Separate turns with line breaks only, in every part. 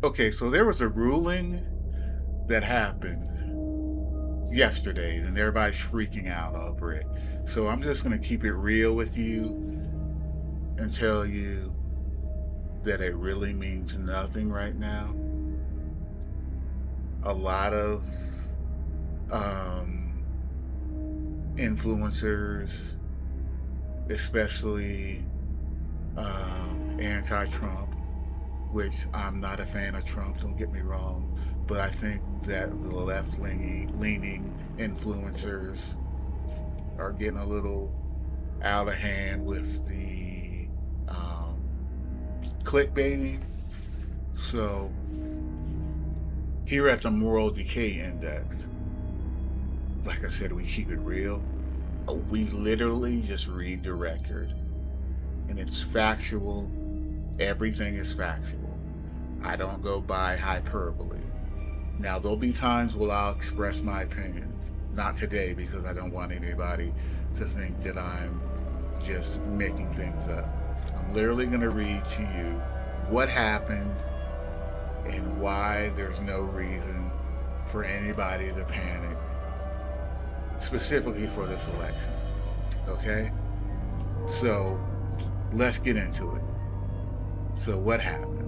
Okay, so there was a ruling that happened yesterday, and everybody's freaking out over it. So I'm just going to keep it real with you and tell you that it really means nothing right now. A lot of um, influencers, especially anti Trump, which I'm not a fan of Trump, don't get me wrong, but I think that the left leaning influencers are getting a little out of hand with the clickbaiting. So here at the moral decay index, like I said, we keep it real. We literally just read the record, and it's factual. Everything is factual. I don't go by hyperbole. Now, there'll be times where I'll express my opinions. Not today, because I don't want anybody to think that I'm just making things up. I'm literally going to read to you what happened and why there's no reason for anybody to panic, specifically for this election. Okay? So, let's get into it. So, what happened?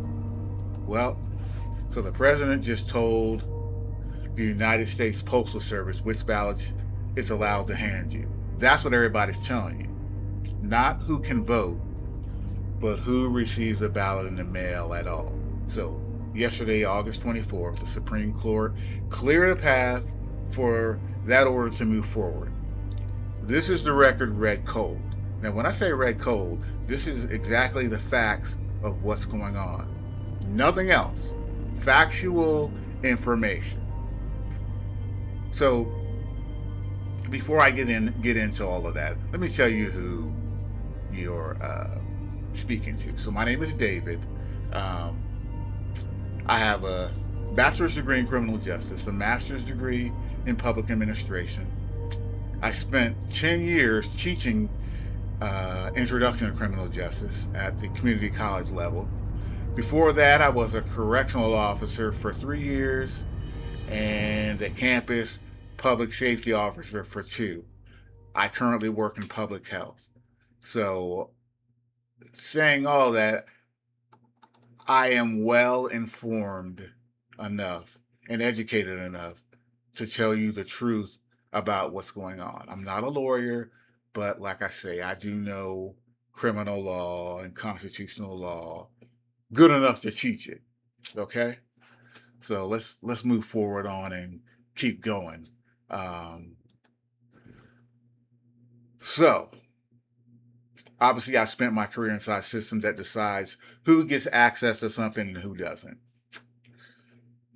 Well, so the president just told the United States Postal Service which ballots it's allowed to hand you. That's what everybody's telling you. Not who can vote, but who receives a ballot in the mail at all. So, yesterday, August 24th, the Supreme Court cleared a path for that order to move forward. This is the record read cold. Now, when I say read cold, this is exactly the facts of what's going on. Nothing else. Factual information. So, before I get into all of that, let me tell you who you're speaking to. So, my name is David. Um, I have a bachelor's degree in criminal justice, a master's degree in public administration. I spent 10 years teaching introduction to criminal justice at the community college level. Before that, I was a correctional officer for 3 years and a campus public safety officer for 2. I currently work in public health. So, saying all that, I am well informed enough and educated enough to tell you the truth about what's going on. I'm not a lawyer, but like I say, I do know criminal law and constitutional law good enough to teach it. Okay? So let's move forward on and keep going. Um, so obviously, I spent my career inside a system that decides who gets access to something and who doesn't.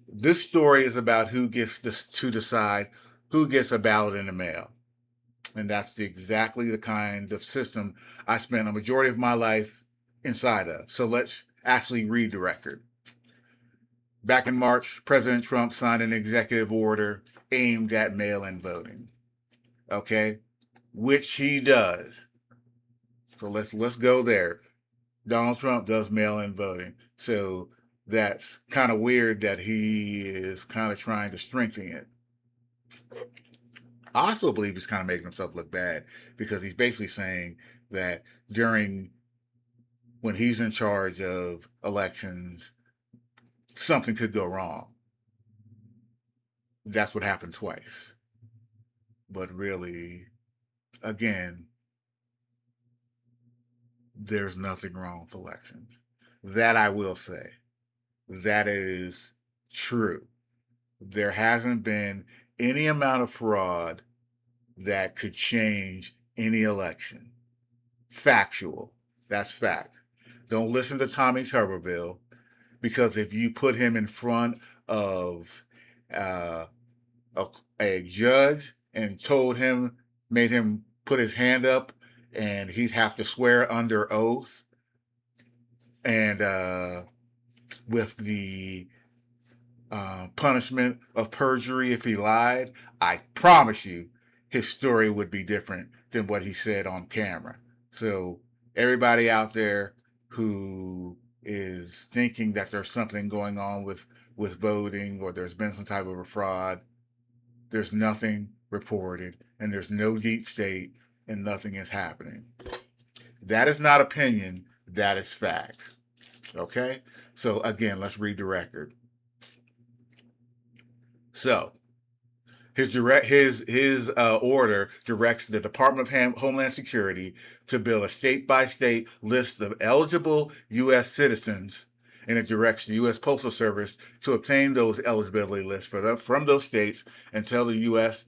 This story is about who gets to decide who gets a ballot in the mail. And that's exactly the kind of system I spent a majority of my life inside of. So let's actually read the record. Back in March, President Trump signed an executive order aimed at mail-in voting. Okay? Which he does. So let's go there. Donald Trump does mail-in voting. So that's kind of weird that he is kind of trying to strengthen it. I also believe he's kind of making himself look bad because he's basically saying that during when he's in charge of elections, something could go wrong. That's what happened twice. But really, again, there's nothing wrong with elections. That I will say. That is true. There hasn't been any amount of fraud that could change any election. Factual. That's fact. Don't listen to Tommy Tuberville, because if you put him in front of uh, a judge and made him put his hand up, and he'd have to swear under oath, and with the punishment of perjury if he lied, I promise you his story would be different than what he said on camera. So everybody out there who is thinking that there's something going on with voting, or there's been some type of a fraud. There's nothing reported, and there's no deep state, and nothing is happening. That is not opinion, that is fact. Okay? So again, let's read the record. So his order directs the Department of Homeland Security to build a state-by-state list of eligible U.S. citizens, and it directs the U.S. Postal Service to obtain those eligibility lists from those states and tell the U.S.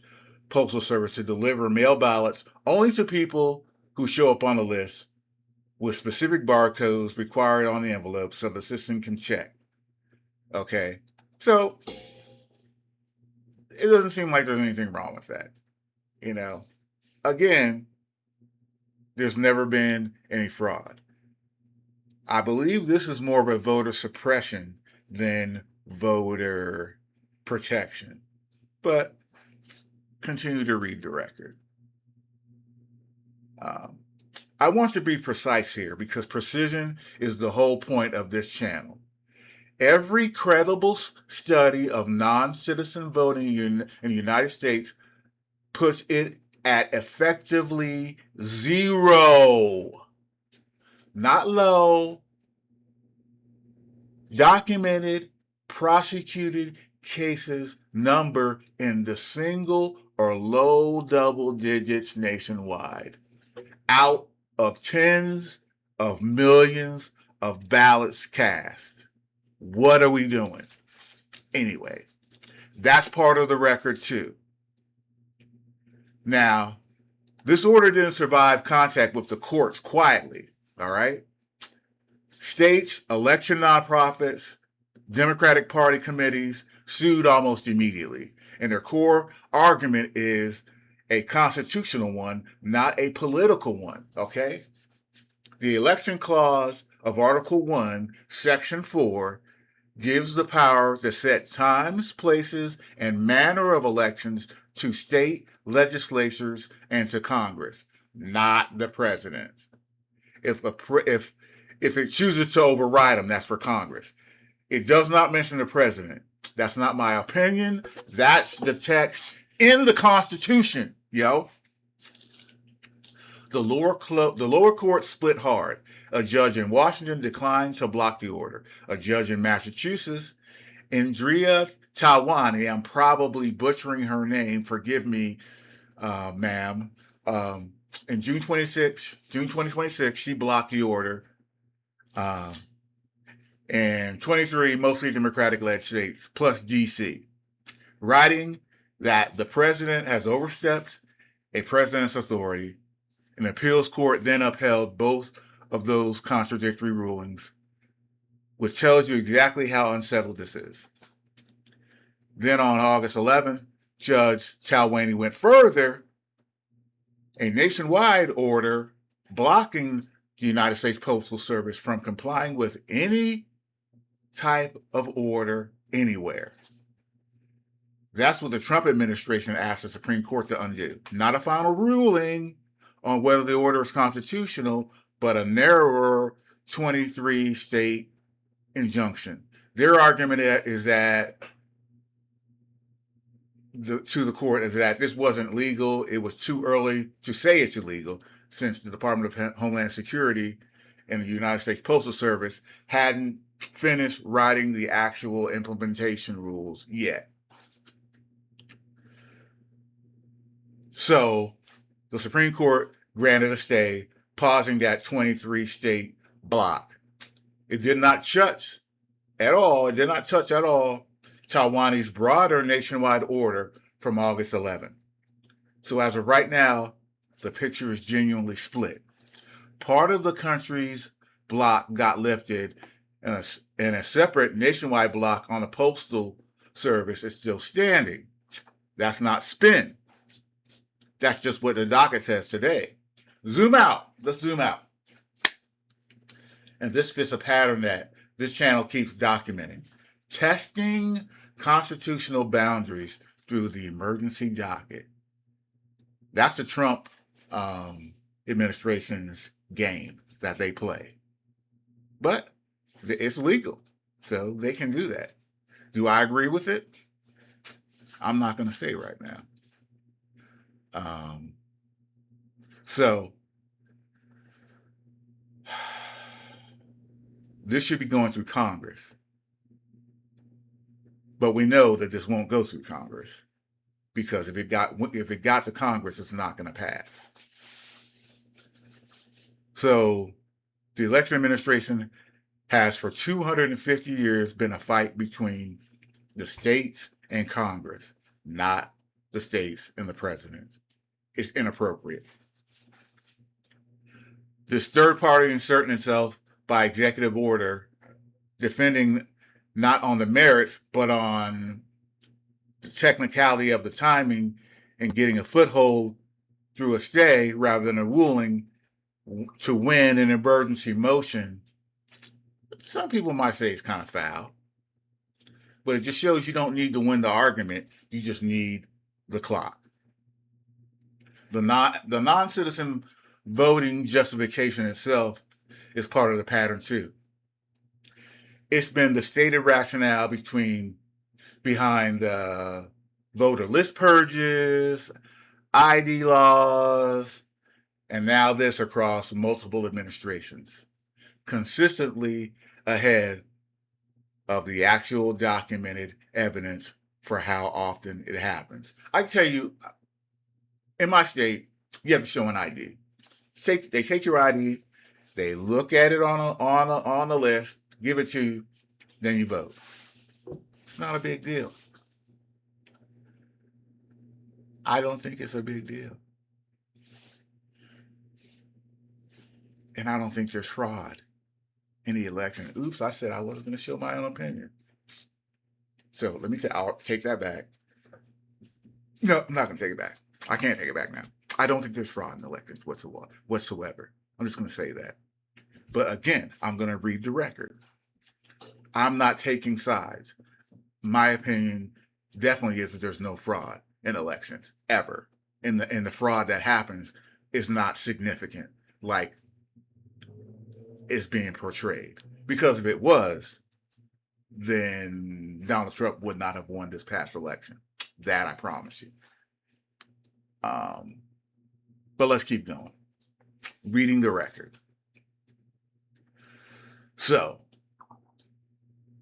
Postal Service to deliver mail ballots only to people who show up on the list with specific barcodes required on the envelope so the system can check. Okay? So it doesn't seem like there's anything wrong with that. You know, again, there's never been any fraud. I believe this is more of a voter suppression than voter protection. But continue to read the record. I want to be precise here because precision is the whole point of this channel. Every credible study of non-citizen voting in the United States puts it at effectively 0. Not low. Documented, prosecuted cases number in the single or low double digits nationwide, out of tens of millions of ballots cast. What are we doing? Anyway, that's part of the record too. Now, this order didn't survive contact with the courts quietly, all right? States, election nonprofits, Democratic Party committees sued almost immediately. And their core argument is a constitutional one, not a political one, okay? The election clause of Article 1, Section 4, gives the power to set times, places, and manner of elections to state legislatures and to Congress, not the president. If it chooses to override them, that's for Congress. It does not mention the president. That's not my opinion. That's the text in the Constitution, yo. The lower court split hard. A judge in Washington declined to block the order. A judge in Massachusetts, Andrea Talwani, I'm probably butchering her name, forgive me, ma'am. In June 2026, she blocked the order. And 23 mostly Democratic-led states, plus D.C., writing that the president has overstepped a president's authority. An appeals court then upheld both of those contradictory rulings, which tells you exactly how unsettled this is. Then on August 11th, Judge Talwani went further. A nationwide order blocking the United States Postal Service from complying with any type of order anywhere. That's what the Trump administration asked the Supreme Court to undo. Not a final ruling on whether the order is constitutional, but a narrower 23-state injunction. Their argument is that to the court is that this wasn't legal. It was too early to say it's illegal, since the Department of Homeland Security and the United States Postal Service hadn't finished writing the actual implementation rules yet. So the Supreme Court granted a stay, pausing that 23-state block. It did not touch at all Talwani's broader nationwide order from August 11th. So as of right now, the picture is genuinely split. Part of the country's block got lifted, and a separate nationwide block on the Postal Service is still standing. That's not spin. That's just what the docket says today. Zoom out. Let's zoom out. And this fits a pattern that this channel keeps documenting. Testing constitutional boundaries through the emergency docket. That's the Trump administration's game that they play. But It's legal, so they can do that. Do I agree with it? I'm not going to say right now. Um, so this should be going through Congress, but we know that this won't go through Congress because if it got to Congress, it's not going to pass. So the election administration has for 250 years been a fight between the states and Congress, not the states and the president. It's inappropriate. This third party inserting itself by executive order, defending not on the merits, but on the technicality of the timing and getting a foothold through a stay rather than a ruling to win an emergency motion. Some people might say it's kind of foul, but it just shows you don't need to win the argument. You just need the clock. The non-citizen voting justification itself is part of the pattern too. It's been the stated rationale behind voter list purges, ID laws, and now this across multiple administrations, consistently ahead of the actual documented evidence for how often it happens. I can tell you, in my state, you have to show an ID. They take your ID, they look at it on a list, give it to you, then you vote. It's not a big deal. I don't think it's a big deal. And I don't think there's fraud in the election. Oops, I said I wasn't going to show my own opinion. So I'll take that back. No, I'm not going to take it back. I can't take it back now. I don't think there's fraud in elections whatsoever. I'm just going to say that. But again, I'm going to read the record. I'm not taking sides. My opinion definitely is that there's no fraud in elections ever. And the fraud that happens is not significant like is being portrayed. Because if it was, then Donald Trump would not have won this past election. That I promise you. But let's keep going. Reading the record. So,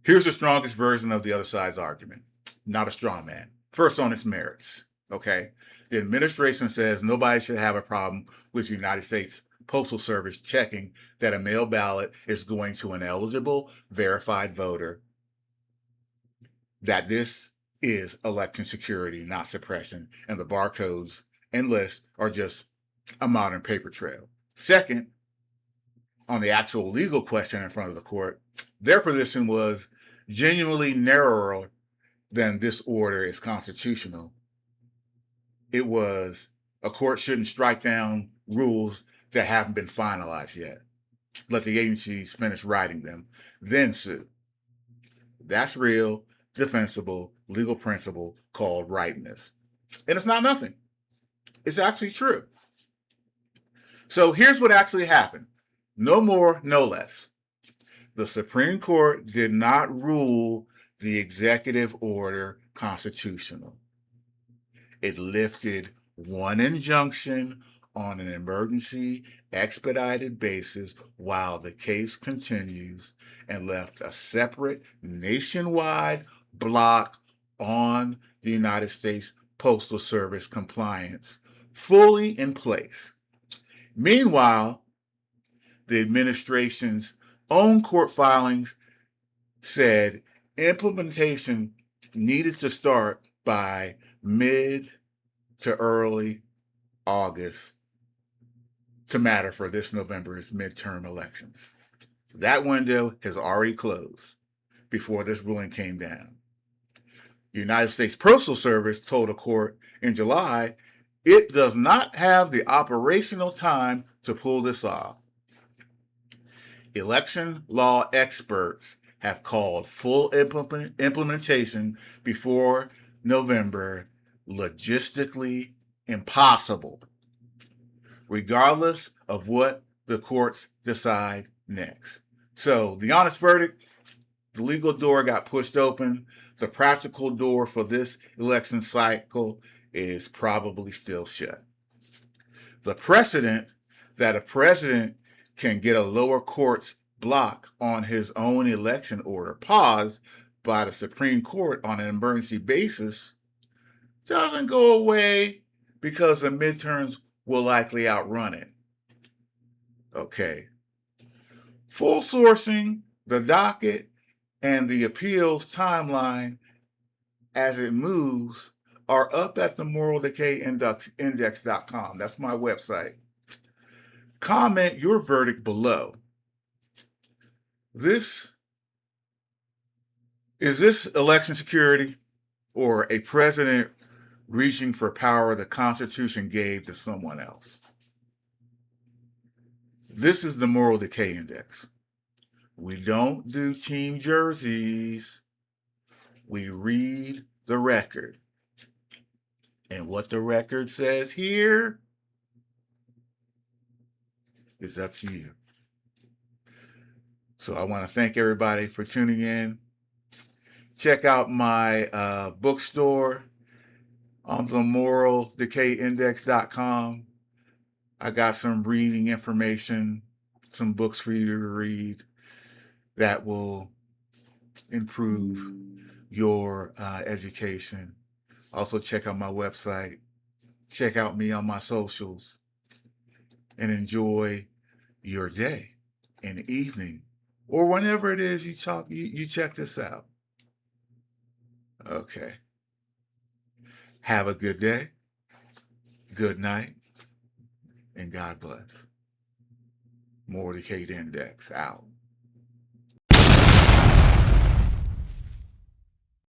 here's the strongest version of the other side's argument. Not a straw man. First on its merits. Okay? The administration says nobody should have a problem with the United States Postal Service checking that a mail ballot is going to an eligible, verified voter, that this is election security, not suppression, and the barcodes and lists are just a modern paper trail. Second, on the actual legal question in front of the court, their position was genuinely narrower than this order is constitutional. It was a court shouldn't strike down rules that haven't been finalized yet. Let the agencies finish writing them, then sue. That's real, defensible, legal principle called rightness. And it's not nothing. It's actually true. So here's what actually happened. No more, no less. The Supreme Court did not rule the executive order constitutional. It lifted one injunction on an emergency expedited basis while the case continues and left a separate nationwide block on the United States Postal Service compliance fully in place. Meanwhile, the administration's own court filings said implementation needed to start by mid to early August to matter for this November's midterm elections. That window has already closed before this ruling came down. The United States Postal Service told a court in July it does not have the operational time to pull this off. Election law experts have called full implementation before November logistically impossible, regardless of what the courts decide next. So the honest verdict, the legal door got pushed open. The practical door for this election cycle is probably still shut. The precedent that a president can get a lower court's block on his own election order paused by the Supreme Court on an emergency basis doesn't go away because the midterms will likely outrun it. Okay. Full sourcing, the docket, and the appeals timeline as it moves are up at the moraldecayindex.com. That's my website. Comment your verdict below. Is this election security or a president reaching for power the Constitution gave to someone else? This is the Moral Decay Index. We don't do team jerseys. We read the record. And what the record says here is up to you. So I want to thank everybody for tuning in. Check out my bookstore on the moraldecayindex.com. I got some reading information, some books for you to read that will improve your education. Also, check out my website. Check out me on my socials and enjoy your day and evening or whenever it is you check this out. Okay. Have a good day, good night, and God bless. More Decayed Index out.